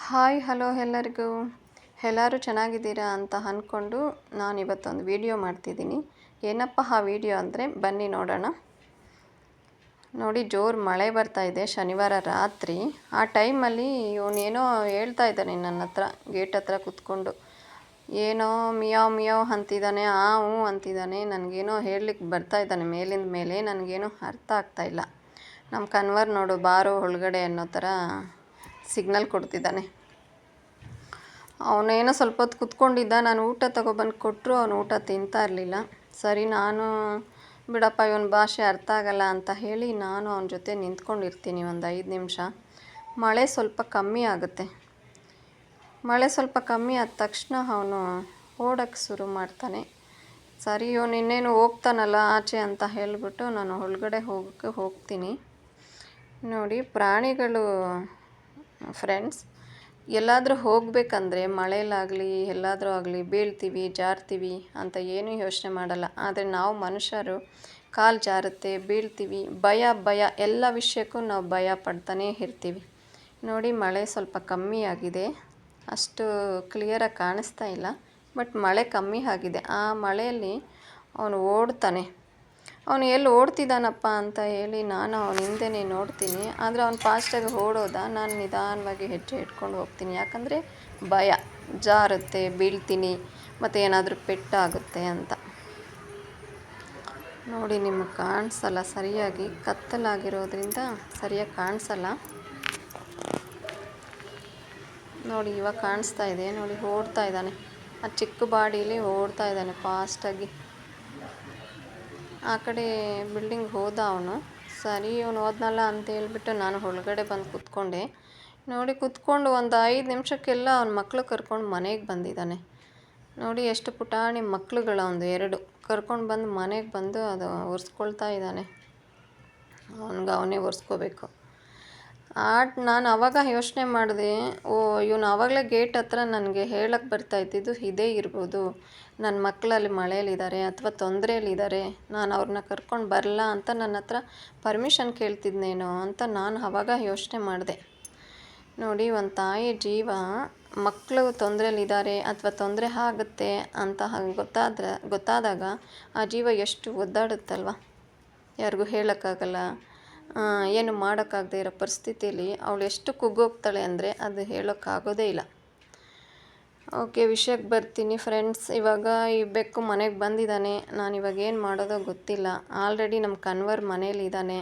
Hi hello ಎಲ್ಲರಿಗೂ. ಎಲ್ಲರೂ ಚೆನ್ನಾಗಿದ್ದೀರಾ ಅಂತ ಅಂದ್ಕೊಂಡು ನಾನು ಇವತ್ತೊಂದು ವಿಡಿಯೋ ಮಾಡ್ತಿದ್ದೀನಿ. ಏನಪ್ಪ ಆ ವಿಡಿಯೋ ಅಂದರೆ ಬನ್ನಿ ನೋಡೋಣ. ನೋಡಿ, ಜೋರು ಮಳೆ ಬರ್ತಾ ಇದೆ ಶನಿವಾರ ರಾತ್ರಿ. ಆ ಟೈಮಲ್ಲಿ ಇವನೇನೋ ಹೇಳ್ತಾ ಇದ್ದಾನೆ ನನ್ನ ಹತ್ರ, ಗೇಟ್ ಹತ್ರ ಕೂತ್ಕೊಂಡು ಏನೋ ಮಿಯಾವ್ ಮಿಯಾವ್ ಅಂತಿದ್ದಾನೆ, ಹ್ಞೂ ಅಂತಿದ್ದಾನೆ. ನನಗೇನೋ ಹೇಳಲಿಕ್ಕೆ ಬರ್ತಾ ಇದ್ದಾನೆ ಮೇಲಿಂದ ಮೇಲೆ, ನನಗೇನೋ ಅರ್ಥ ಆಗ್ತಾಯಿಲ್ಲ. ನಮ್ಮ ಕನ್ವರ್ ನೋಡು, ಬಾರೋ ಒಳಗಡೆ ಅನ್ನೋ ಥರ ಸಿಗ್ನಲ್ ಕೊಡ್ತಿದ್ದಾನೆ. ಅವನೇನೋ ಸ್ವಲ್ಪ ಹೊತ್ತು ಕೂತ್ಕೊಂಡಿದ್ದ. ನಾನು ಊಟ ತಗೊಬಂದು ಕೊಟ್ಟರು, ಅವನು ಊಟ ತಿಂತಾ ಇರಲಿಲ್ಲ. ಸರಿ, ನಾನು ಬಿಡಪ್ಪ ಇವನ ಭಾಷೆ ಅರ್ಥ ಆಗಲ್ಲ ಅಂತ ಹೇಳಿ ನಾನು ಅವನ ಜೊತೆ ನಿಂತ್ಕೊಂಡಿರ್ತೀನಿ ಒಂದು 5 ನಿಮಿಷ. ಮಳೆ ಸ್ವಲ್ಪ ಕಮ್ಮಿ ಆಗುತ್ತೆ. ಮಳೆ ಸ್ವಲ್ಪ ಕಮ್ಮಿ ಆದ ತಕ್ಷಣ ಅವನು ಓಡೋಕ್ಕೆ ಶುರು ಮಾಡ್ತಾನೆ. ಸರಿ, ಇವನು ಇನ್ನೇನು ಹೋಗ್ತಾನಲ್ಲ ಆಚೆ ಅಂತ ಹೇಳಿಬಿಟ್ಟು ನಾನು ಒಳಗಡೆ ಹೋಗ್ತೀನಿ. ನೋಡಿ, ಪ್ರಾಣಿಗಳು ಫ್ರೆಂಡ್ಸ್, ಎಲ್ಲಾದರೂ ಹೋಗಬೇಕಂದ್ರೆ ಮಳೆಯಲ್ಲಾಗಲಿ ಎಲ್ಲಾದರೂ ಆಗಲಿ ಬೀಳ್ತೀವಿ, ಜಾರ್ತೀವಿ ಅಂತ ಏನೂ ಯೋಚನೆ ಮಾಡಲ್ಲ. ಆದರೆ ನಾವು ಮನುಷ್ಯರು ಕಾಲು ಜಾರುತ್ತೆ, ಬೀಳ್ತೀವಿ, ಭಯ ಎಲ್ಲ ವಿಷಯಕ್ಕೂ ನಾವು ಭಯ ಪಡ್ತಾನೇ ಇರ್ತೀವಿ. ನೋಡಿ, ಮಳೆ ಸ್ವಲ್ಪ ಕಮ್ಮಿ ಆಗಿದೆ. ಅಷ್ಟು ಕ್ಲಿಯರಾಗಿ ಕಾಣಿಸ್ತಾ ಇಲ್ಲ, ಬಟ್ ಮಳೆ ಕಮ್ಮಿ ಆಗಿದೆ. ಆ ಮಳೆಯಲ್ಲಿ ಅವನು ಓಡ್ತಾನೆ. ಅವನು ಎಲ್ಲಿ ಓಡ್ತಿದ್ದಾನಪ್ಪ ಅಂತ ಹೇಳಿ ನಾನು ಅವನ ಹಿಂದೆನೇ ನೋಡ್ತೀನಿ. ಆದರೆ ಅವನು ಫಾಸ್ಟಾಗಿ ಓಡೋದ, ನಾನು ನಿಧಾನವಾಗಿ ಹೆಜ್ಜೆ ಇಟ್ಕೊಂಡು ಹೋಗ್ತೀನಿ. ಯಾಕಂದರೆ ಭಯ, ಜಾರುತ್ತೆ, ಬೀಳ್ತೀನಿ, ಮತ್ತು ಏನಾದರೂ ಪೆಟ್ಟಾಗುತ್ತೆ ಅಂತ. ನೋಡಿ, ನಿಮಗೆ ಕಾಣಿಸಲ್ಲ ಸರಿಯಾಗಿ, ಕತ್ತಲಾಗಿರೋದ್ರಿಂದ ಸರಿಯಾಗಿ ಕಾಣಿಸಲ್ಲ. ನೋಡಿ, ಇವಾಗ ಕಾಣಿಸ್ತಾ ಇದೆ. ನೋಡಿ, ಓಡ್ತಾ ಇದ್ದಾನೆ. ಆ ಚಿಕ್ಕ ಬಾಡೀಲಿ ಓಡ್ತಾ ಇದ್ದಾನೆ ಫಾಸ್ಟಾಗಿ. ಆ ಕಡೆ ಬಿಲ್ಡಿಂಗ್ ಹೋದ ಅವನು. ಸರಿ, ಇವನು ಹೋದ್ನಲ್ಲ ಅಂತ ಹೇಳ್ಬಿಟ್ಟು ನಾನು ಒಳಗಡೆ ಬಂದು ಕೂತ್ಕೊಂಡೆ. ನೋಡಿ, ಕೂತ್ಕೊಂಡು ಒಂದು 5 ನಿಮಿಷಕ್ಕೆಲ್ಲ ಅವನ ಮಕ್ಕಳು ಕರ್ಕೊಂಡು ಮನೆಗೆ ಬಂದಿದ್ದಾನೆ. ನೋಡಿ, ಎಷ್ಟು ಪುಟಾಣಿ ಮಕ್ಕಳುಗಳು, ಒಂದು 2 ಕರ್ಕೊಂಡು ಬಂದು ಮನೆಗೆ ಬಂದು ಅದು ಒರೆಸ್ಕೊಳ್ತಾ ಇದ್ದಾನೆ. ಅವನೇ ಒರೆಸ್ಕೋಬೇಕು. ನಾನು ಆವಾಗ ಯೋಚನೆ ಮಾಡಿದೆ, ಇವನು ಆವಾಗಲೇ ಗೇಟ್ ಹತ್ರ ನನಗೆ ಹೇಳಕ್ಕೆ ಬರ್ತಾಯಿದ್ದಿದ್ದು ಇದೇ ಇರ್ಬೋದು. ನನ್ನ ಮಕ್ಕಳಲ್ಲಿ ಮಳೆಯಲ್ಲಿದ್ದಾರೆ ಅಥವಾ ತೊಂದರೆಯಲ್ಲಿದ್ದಾರೆ, ನಾನು ಅವ್ರನ್ನ ಕರ್ಕೊಂಡು ಬರಲ್ಲ ಅಂತ ನನ್ನ ಹತ್ರ ಪರ್ಮಿಷನ್ ಕೇಳ್ತಿದ್ನೇನೋ ಅಂತ ನಾನು ಆವಾಗ ಯೋಚನೆ ಮಾಡಿದೆ. ನೋಡಿ, ಒಂದು ತಾಯಿ ಜೀವ ಮಕ್ಕಳು ತೊಂದರೆಯಲ್ಲಿದ್ದಾರೆ ಅಥವಾ ತೊಂದರೆ ಆಗುತ್ತೆ ಅಂತ ಗೊತ್ತಾದಾಗ ಆ ಜೀವ ಎಷ್ಟು ಒದ್ದಾಡುತ್ತಲ್ವ. ಯಾರಿಗೂ ಹೇಳೋಕ್ಕಾಗಲ್ಲ, ಏನು ಮಾಡೋಕ್ಕಾಗದೇ ಇರೋ ಪರಿಸ್ಥಿತಿಯಲ್ಲಿ ಅವಳು ಎಷ್ಟು ಕುಗ್ಗೋಗ್ತಾಳೆ ಅಂದರೆ ಅದು ಹೇಳೋಕ್ಕಾಗೋದೇ ಇಲ್ಲ. ಓಕೆ, ವಿಷಯಕ್ಕೆ ಬರ್ತೀನಿ ಫ್ರೆಂಡ್ಸ್. ಇವಾಗ ಈ ಬೆಕ್ಕು ಮನೆಗೆ ಬಂದಿದ್ದಾನೆ. ನಾನು ಇವಾಗ ಏನು ಮಾಡೋದೋ ಗೊತ್ತಿಲ್ಲ. ಆಲ್ರೆಡಿ ನಮ್ಮ ಕನ್ವರ್ ಮನೇಲಿದ್ದಾನೆ.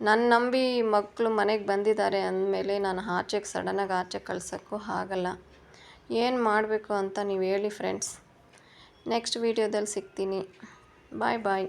ನನ್ನ ನಂಬಿ ಮಕ್ಕಳು ಮನೆಗೆ ಬಂದಿದ್ದಾರೆ ಅಂದಮೇಲೆ ನಾನು ಆಚೆಗೆ ಸಡನ್ನಾಗಿ ಆಚೆ ಕಳ್ಸೋಕ್ಕೂ ಆಗಲ್ಲ. ಏನು ಮಾಡಬೇಕು ಅಂತ ನೀವು ಹೇಳಿ ಫ್ರೆಂಡ್ಸ್. ನೆಕ್ಸ್ಟ್ ವೀಡಿಯೋದಲ್ಲಿ ಸಿಗ್ತೀನಿ. ಬಾಯ್ ಬಾಯ್.